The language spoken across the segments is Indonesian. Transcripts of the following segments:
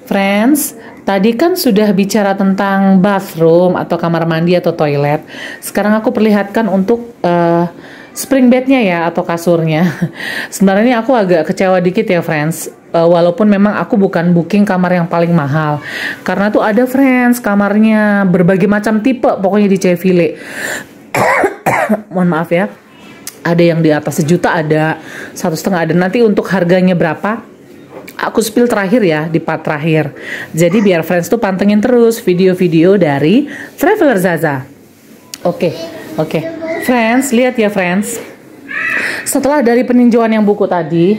Friends, tadi kan sudah bicara tentang bathroom atau kamar mandi atau toilet. Sekarang aku perlihatkan untuk spring bednya ya atau kasurnya. Sebenarnya aku agak kecewa dikit ya friends. Walaupun memang aku bukan booking kamar yang paling mahal. Karena tuh ada friends kamarnya berbagai macam tipe pokoknya di Ceville. Mohon maaf ya. Ada yang di atas 1 juta, ada 1,5 ada. Nanti untuk harganya berapa? Aku spill terakhir ya, di part terakhir. Jadi biar friends tuh pantengin terus video-video dari Traveler Zaza. Oke. Friends, lihat ya friends. Setelah dari peninjauan yang buku tadi,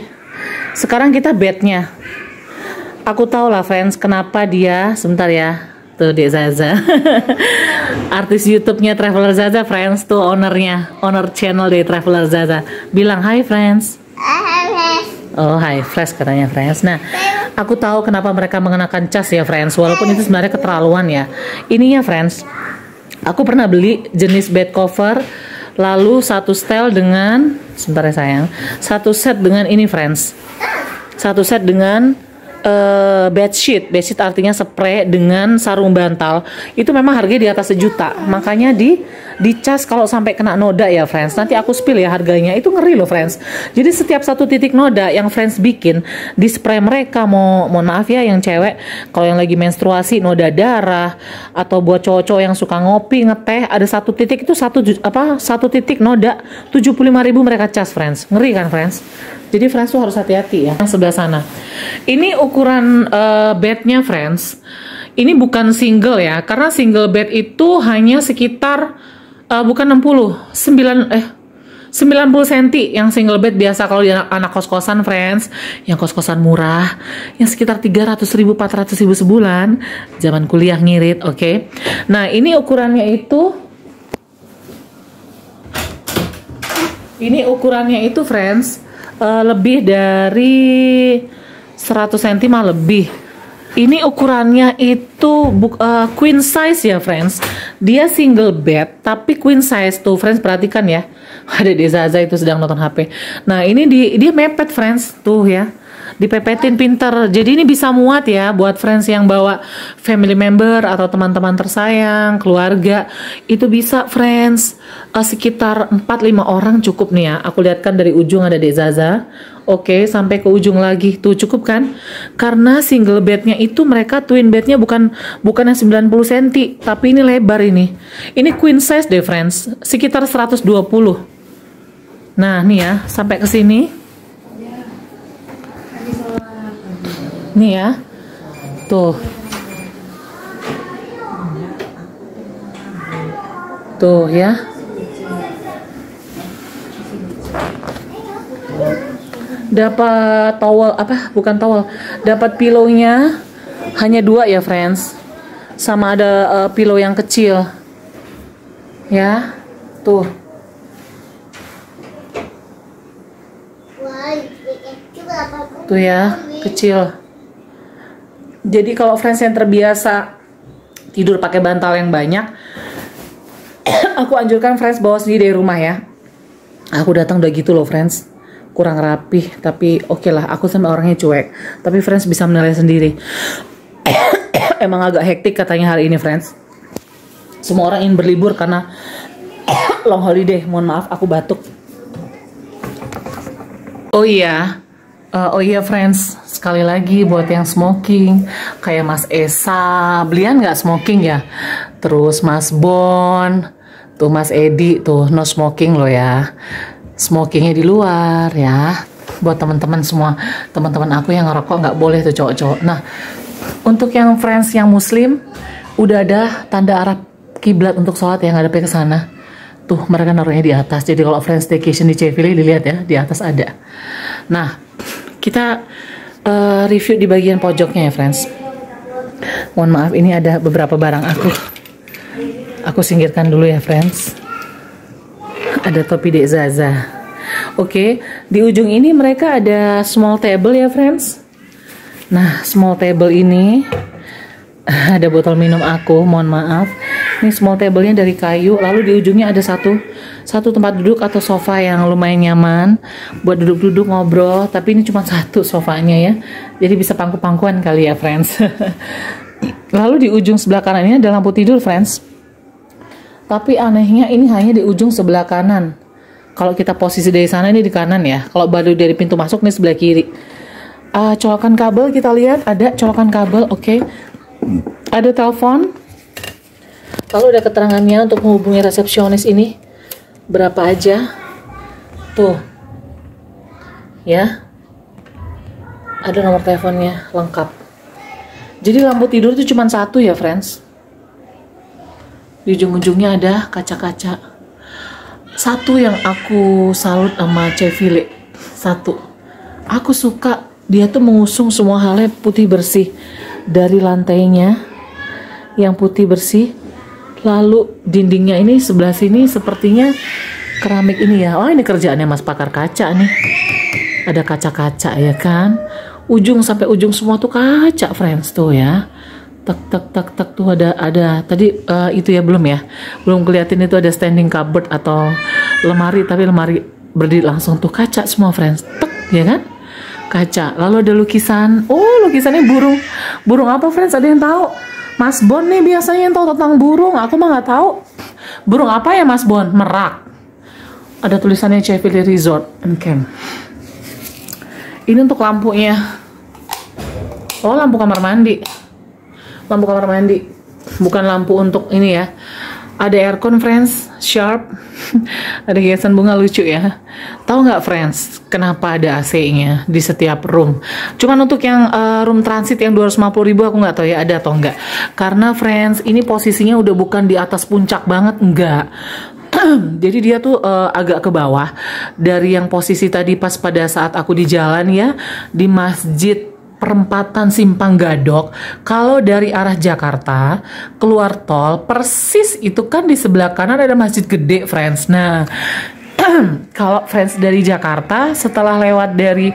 sekarang kita bednya. Aku tahu lah friends, kenapa dia, sebentar ya. Tuh Dek Zaza. Artis YouTube-nya Traveler Zaza friends, tuh ownernya, owner channel dari Traveler Zaza. Bilang hi friends. Oh, hi, fresh katanya friends. Nah, aku tahu kenapa mereka mengenakan cas ya friends, walaupun itu sebenarnya keterlaluan ya. Ininya friends, aku pernah beli jenis bed cover, lalu satu style dengan, sebentar ya sayang, satu set dengan ini friends, satu set dengan bedsheet artinya spray dengan sarung bantal. Itu memang harganya di atas 1 juta. Makanya dicas kalau sampai kena noda ya friends. Nanti aku spill ya harganya. Itu ngeri loh friends. Jadi setiap 1 titik noda yang friends bikin di spray mereka, mohon maaf ya yang cewek, kalau yang lagi menstruasi noda darah, atau buat cowok-cowok yang suka ngopi ngeteh, ada 1 titik itu 1 titik noda 75.000 mereka cas friends. Ngeri kan friends. Jadi friends tuh harus hati-hati ya. Yang sebelah sana. Ini ukuran bednya friends. Ini bukan single ya. Karena single bed itu hanya sekitar bukan 90 cm yang single bed biasa kalau di anak kos-kosan friends. Yang kos-kosan murah. Yang sekitar 300.000 400.000 sebulan. Zaman kuliah ngirit, oke. Nah ini ukurannya itu. Ini ukurannya itu friends. Lebih dari 100 cm lebih. Ini ukurannya itu queen size ya friends. Dia single bed tapi queen size tuh friends, perhatikan ya. Ada di Zaza itu sedang nonton HP. Nah ini dia mepet friends tuh ya. Dipepetin pinter. Jadi ini bisa muat ya buat friends yang bawa family member atau teman-teman tersayang, keluarga. Itu bisa friends. Sekitar 4-5 orang cukup nih ya. Aku lihatkan dari ujung ada Dek Zaza. Oke, sampai ke ujung lagi. Tuh cukup kan? Karena single bednya itu mereka twin bednya bukan yang 90 cm, tapi ini lebar ini. Ini queen size deh friends. Sekitar 120. Nah, nih ya, sampai ke sini. Nih ya, tuh ya, dapat towel bukan towel, dapat pillownya hanya 2 ya friends, sama ada pillow yang kecil ya, tuh ya, kecil. Jadi kalau friends yang terbiasa tidur pakai bantal yang banyak, aku anjurkan friends bawa sendiri dari rumah ya. Aku datang udah gitu loh friends, kurang rapih, tapi oke lah, aku sama orangnya cuek. Tapi friends bisa menilai sendiri. Emang agak hektik katanya hari ini friends. Semua orang ingin berlibur karena long holiday. Mohon maaf aku batuk. Oh iya friends, sekali lagi buat yang smoking kayak Mas Esa, belian nggak smoking ya? Terus Mas Bon, tuh Mas Edi, tuh no smoking loh ya. Smokingnya di luar ya. Buat teman-teman semua, teman-teman aku yang ngerokok nggak boleh tuh cowok-cowok. Nah, untuk yang friends yang muslim, udah ada tanda arah kiblat untuk sholat yang ngadepnya ke sana. Tuh mereka naruhnya di atas. Jadi kalau friends staycation di Ceville dilihat ya, di atas ada. Nah, kita review di bagian pojoknya ya friends. Mohon maaf, ini ada beberapa barang aku singkirkan dulu ya friends. Ada topi Dek Zaza. Oke, di ujung ini mereka ada small table ya friends. Nah small table ini ada botol minum aku, mohon maaf. Ini small table-nya dari kayu. Lalu di ujungnya ada satu satu tempat duduk atau sofa yang lumayan nyaman buat duduk-duduk ngobrol. Tapi ini cuma satu sofanya ya, jadi bisa pangku-pangkuan kali ya friends. Lalu di ujung sebelah kanan ini ada lampu tidur friends. Tapi anehnya ini hanya di ujung sebelah kanan. Kalau kita posisi dari sana ini di kanan ya. Kalau baru dari pintu masuk nih sebelah kiri. Colokan kabel kita lihat, ada colokan kabel, oke. Ada telepon. Lalu ada keterangannya untuk menghubungi resepsionis ini. Berapa aja. Tuh. Ya. Ada nomor teleponnya lengkap. Jadi lampu tidur itu cuma satu ya friends. Di ujung-ujungnya ada kaca-kaca. Satu yang aku salut sama Chevrolet. Satu. Aku suka dia tuh mengusung semua halnya putih bersih. Dari lantainya yang putih bersih. Lalu dindingnya ini sebelah sini sepertinya keramik ini ya. Oh ini kerjaannya mas pakar kaca nih. Ada kaca-kaca ya kan. Ujung sampai ujung semua tuh kaca friends tuh ya. Tek tek tek tek tuh ada. Tadi itu ya belum kelihatan itu ada standing cupboard atau lemari, tapi lemari berdiri langsung tuh kaca semua friends. Tek ya kan? Kaca. Lalu ada lukisan. Oh, lukisannya burung. Burung apa friends? Ada yang tahu? Mas Bon nih biasanya yang tahu tentang burung. Aku mah nggak tahu. Burung apa ya Mas Bon? Merak. Ada tulisannya Chevrolet Resort and Camp. Ini untuk lampunya. Oh, lampu kamar mandi. Lampu kamar mandi. Bukan lampu untuk ini ya. Ada aircon friends, Sharp. Ada hiasan bunga lucu ya. Tahu nggak friends, kenapa ada AC-nya di setiap room? Cuman untuk yang room transit yang 250.000 aku nggak tahu ya ada atau enggak. Karena friends, ini posisinya udah bukan di atas puncak banget, enggak. Jadi dia tuh agak ke bawah dari yang posisi tadi pas pada saat aku di jalan ya, di masjid perempatan Simpang Gadok. Kalau dari arah Jakarta keluar tol persis itu kan di sebelah kanan ada masjid gede friends. Nah kalau friends dari Jakarta setelah lewat dari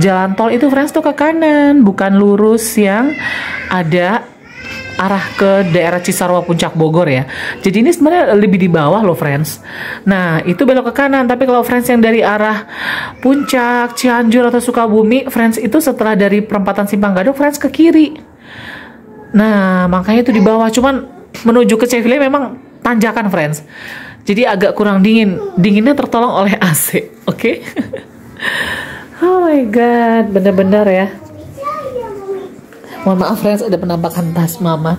jalan tol itu friends tuh ke kanan, bukan lurus yang ada arah ke daerah Cisarua Puncak Bogor ya. Jadi ini sebenarnya lebih di bawah loh friends. Nah itu belok ke kanan. Tapi kalau friends yang dari arah Puncak, Cianjur atau Sukabumi, friends itu setelah dari perempatan Simpang Gadok friends ke kiri. Nah makanya itu di bawah. Cuman menuju ke Chevrolet memang tanjakan friends. Jadi agak kurang dingin. Dinginnya tertolong oleh AC. Oke. Oh my god, bener-bener ya. Mohon maaf friends, ada penampakan tas mama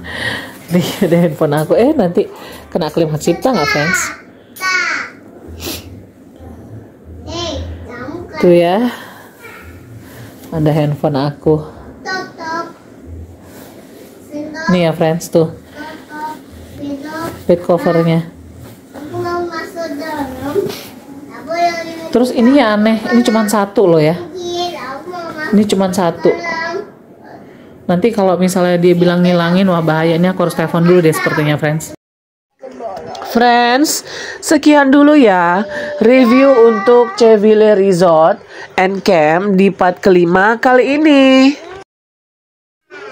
di handphone aku. Nanti kena klaim hak cipta nggak friends? Tuh ya, ada handphone aku. Nih ya friends tuh, bed covernya. Terus ini ya aneh, ini cuma satu loh ya. Ini cuma satu. Nanti kalau misalnya dia bilang ngilangin, wah bahaya. Ini aku harus telepon dulu deh sepertinya friends. Friends, sekian dulu ya review untuk Chevrolet Resort and Camp di part kelima kali ini.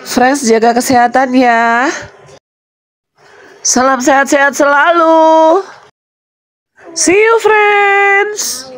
Friends, jaga kesehatan ya. Salam sehat-sehat selalu. See you friends.